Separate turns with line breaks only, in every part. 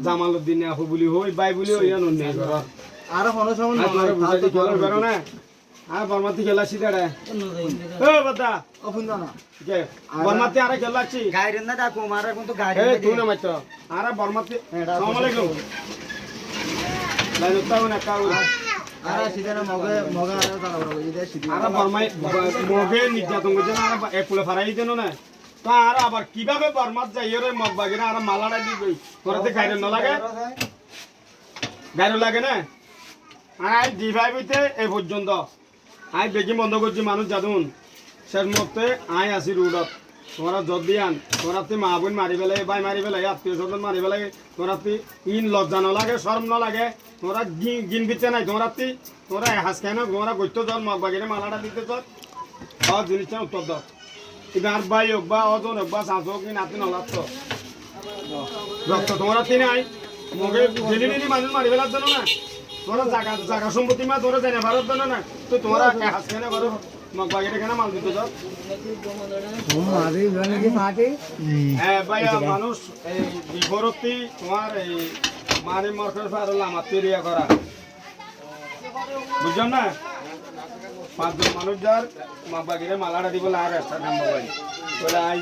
জামালউদ্দিন আহু বুলি হই বাই বুলি হই নন্নে
আর কোনো সময়
না আর বর্মাতি খেলাছি দাঁড়া ও বাদা
অফুন্দনা
কে বর্মাতি আর খেলাছি
গাইরেন না ডাকো মারা কিন্তু গাইরেন
এই তুই না মাইতো আর বর্মাতি আসসালামু আলাইকুম লাইন উত্তাও না কাউ
আর সিদানা মগে মগে আর দাঁড়া বড় ইদে সিদি
আর বর্মাই মগে নির্যাতন করছে না আর একুলে ফারাই দেন না তো আর আবার কিভাবে বর্মাত যাইও রে মগ বাগিনা আর মালাড়া দিবই তোরাতে গাইরেন না লাগে গাইরেন লাগে না আই ডিভাই হইতে এই পর্যন্ত আই বেগি বন্ধ করছি মানুষ যাদুন শেষ মুহূর্তে আই আসি রুডত তোমরা যদি আন তোরাতে মা বোন মারি পেলাই বাই মারি পেলাই আত্মীয় স্বজন মারি পেলাই তোরাতে ইন লজ্জা ন লাগে শরম ন লাগে তোমরা গিন বিচ্ছে নাই তোমরাতে তোমরা হাস কেন তোমরা গত্য জল মগ বাগিরে মালাটা দিতে চল সব জিনিসটা উত্তর দাও কিন্তু আর ভাই হোক বা অজন হোক বা শাঁস হোক নাতি নলাচ্ছ রক্ত তোমরাতে নাই মগে জেনে নিলি মানুষ মারি ফেলার জন্য না তোরা জায়গা সম্পত্তি মা তোরা জানে ভারত জন্য না তো তোমরা হাস কেন করো মগ বাগিরে কেন মাল দিতে চল হ্যাঁ ভাইয়া মানুষ এই বিপরতি তোমার এই মারি মরকর ফারল আমার তৈরিয়া করা বুঝলাম না পাঁচজন মানুষ যার মা বাগিরে মালাটা দিব আর একটা নাম বাবাই বলে আই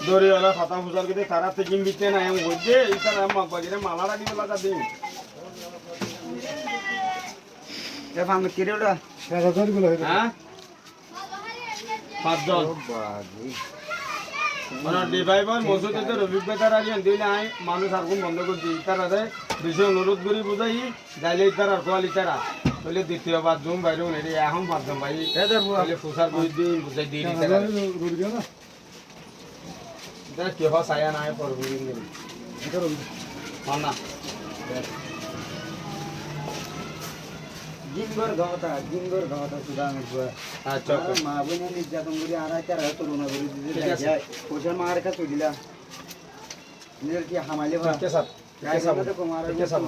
দড়ি হলো কথা ফুসার কিন্তু তারা থেকে দিতে না এমন বলছে এই তারা মা বাগিরে মালাটা দিব লাগা দিন
এ ভাঙে কিরে ওটা
হ্যাঁ পাঁচজন মানে ডিভাইভার মসজিদের অভিজ্ঞতা রাখেন দিলে আই মানুষ আর কোন বন্ধ করছি তারা বেশি অনুরোধ করি বুঝাই যাইলে তারা আর কোয়ালি তারা তাহলে দ্বিতীয়বার জুম বাইরে উনি এখন পাঁচজন ভাই তাহলে ফুসার করে দিন বুঝাই দিয়ে দিতে কি হয় সায়া নাই পড়ব না
জিঙ্গর গাওতা সুদা মেজবা
আচ্ছা
মা বনে নির্যাতন করি আর আইতার তরুণা করে দিতে যায় পয়সা মার কাছে দিলা নিজের কি হামাইলে ভাই
কে সাথ
গাইতে তো মার
কে সাথ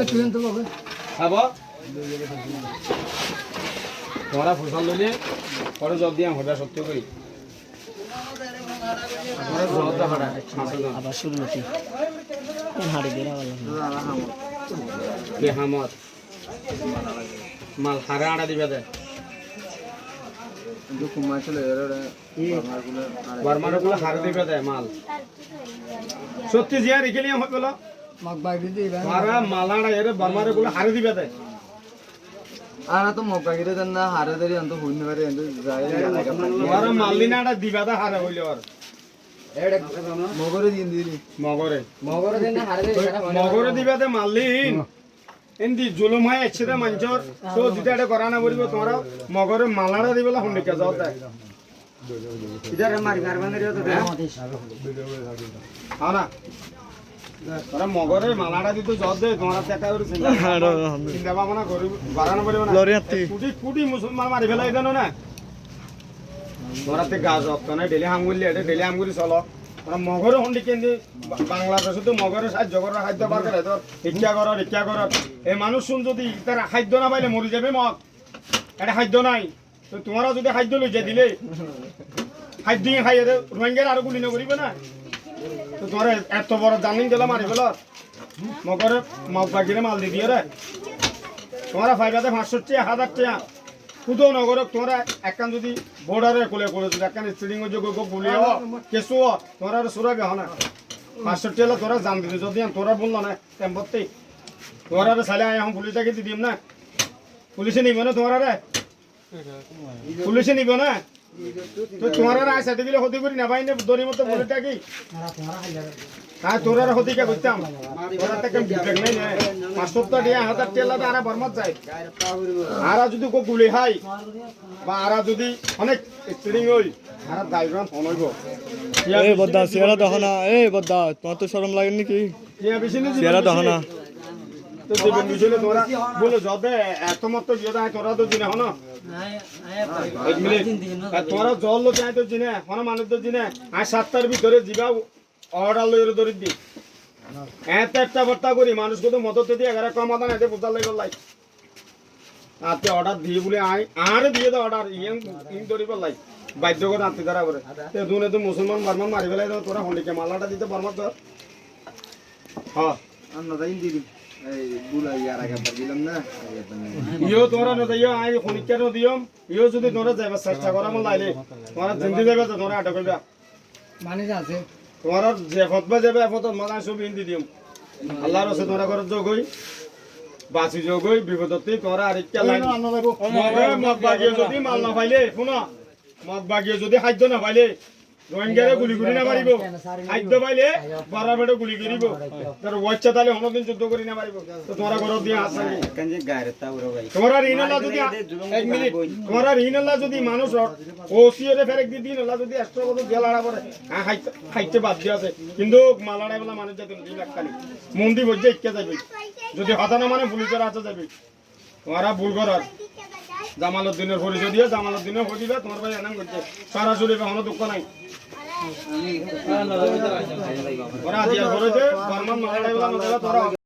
তুই তো বাবা
আবো তোমরা ফুসাল লইলে পরে জব দিয়া হবে সত্য করি
আবার শুরু হচ্ছে হাড়ি বেড়া
বেহামত মাল হারে আড়া দিবে দে
কিন্তু কুমার চলে
বর্মার গুলো হারে দিবে দে মাল সত্যি জিয়া রেখে নিয়ে হয়ে গেল
মগ বাগি দিবা
মারা মালাড়া এর বর্মার গুলো হারে দিবে দে
আর তো মগ বাগি দেন না হারে দেরি অন্ত হইন পারে অন্ত যায়
মারা মালিনাটা দিবা দে হারে হইলে আর
মগরে দিন দিলি
মগরে দেন হারে মগরে দিবা দে মালিন এন্দি জুলুম হয় একসাথে মানুষের তো যেটা এটা করা না বলবো তোমরা মগরে মালাড়া দিবেলা হুন্ডিকা যাও তাই
ইদারে মারি মারবানে রে তো
না তোরা মগরে মালাড়া দিতে জব দে তোমরা দেখা করে চিন্তা ভাবনা করি বাড়ানো পারবে না কোটি কোটি মুসলমান মারি ফেলাই দেন না তোরা তে গাছ রক্ত না ডেলি হামগুলি এটা ডেলি হামগুলি চলো তোরা মগরে হুন্ডি কেন্দি বাংলাদেশে তো মগরে সাহায্য করার খাদ্য বার করে তোর ইচ্ছা কর এই মানুষ শুন যদি তার খাদ্য না পাইলে মরি যাবে মগ এটা খাদ্য নাই তো তোমরা যদি খাদ্য লই যাই দিলে খাদ্য খাই রোহিঙ্গার আরো গুলি নকরিবে না তো তোমরা এত বড় জামিন দিলাম মারি ফেল মগরে মগ বাগিরে মাল দি দিয়ে রে তোমরা ফাইবাতে 500 টাকা 1000 টাকা কুদো নগরক তোমরা একখান যদি বর্ডারে কোলে যদি একখান স্টিডিং যোগ বলিয়ে কেসু তোমরা সুরাবে হনা 500 টাকা তোরা জান দিতে যদি তোরা বললো না টেম্পতে তোরা সালে আয় এখন পুলিশটাকে দি দিম না পুলিশে নিবে না তোমরা রে পুলিশে নিবে না তো তোমরা আয় সাথে গেলে হতে করি না ভাই না দড়ির মতো বলিটা কি হ্যাঁ তোরা হতে কে করতাম তোরা তো কেন বিবেক নাই না 500 টাকা 1000 টাকা আরা বর্মত যায় আরা যদি কো গুলি হাই বা আরা যদি অনেক স্টিরিং হই আরা দাইগ্রাম ফোন হইব
এই বদ্দা সিয়ারা দহনা এই বদ্দা তোমার তো শরম লাগে নাকি
ইয়া বেশি না
সিয়ারা দহনা
তো দিবেন বিজলে তোরা বলে যদে এত মত জিয়া তোরা তো জিনে হন তোরা জল লো যায় তো জিনে হন মানুষ তো জিনে আর 7টার ভিতরে জিবা অর্ডার লইর ধরে দি এত একটা বর্তা করি মানুষকে তো মদত দিয়ে 11 কম আদান এতে বুঝাল লাগল লাই আতে অর্ডার দিয়ে বলে আই আর দিয়ে দাও অর্ডার ইন ধরিব লাই বাধ্য করে আনতে তারা করে দুনে তো মুসলমান বারমান মারি ফেলাই তোরা হলিকে মালাটা দিতে পারমার তো হ্যাঁ
নদাইন দিদি এই বুলা ইয়ার আগে দিলাম না
ইও তোরা নদাইও আই হলিকে নদিয়ম ইও যদি তোরা যাইবার চেষ্টা করা মন লাইলে তোরা জিন্দি যাবে তো তোরা আটক করবে
মানে আছে
তোরা যে ফতবা যাবে ফত মালা সব হিন্দি দিম আল্লাহর রাসূল তোরা করে যোগই বাসি যোগই বিপদতে তোরা আরেকটা লাইন মগ বাগিয়ে যদি মাল না পাইলে শুনো মগ বাগিয়ে যদি খাদ্য না পাইলে রোহিঙ্গারে গুলি গুলি না মারিব খাদ্য পাইলে বারা বেড়ে গুলি করিব তার ওয়াচ্চা তাহলে হনদিন যুদ্ধ করি না মারিব তো তোরা ঘর দিয়ে আসে
কাঞ্জে গায়রে তাওরা ভাই
তোরা রিনাল্লাহ যদি এক মিনিট তোরা রিনাল্লাহ যদি মানুষ ওসিরে ফেরেক দি দিন আল্লাহ যদি এক্সট্রা কত গেলাড়া করে খাইতে বাদ দিয়ে আছে কিন্তু মালাড়া বলা মানুষ যাতে দিন লাখালি মন্দি বজে ইচ্ছা যাবে যদি হতানা মানে পুলিশের হাতে যাবে তোরা ভুল করার জামালউদ্দিনের পরিচয় দিয়ে জামালউদ্দিনের হদিবে তোমার ভাই এনাম করছে সরাসরি কোনো দুঃখ নাই ওরা দিয়া করেছে বর্মান মালাড়া বলা তোরা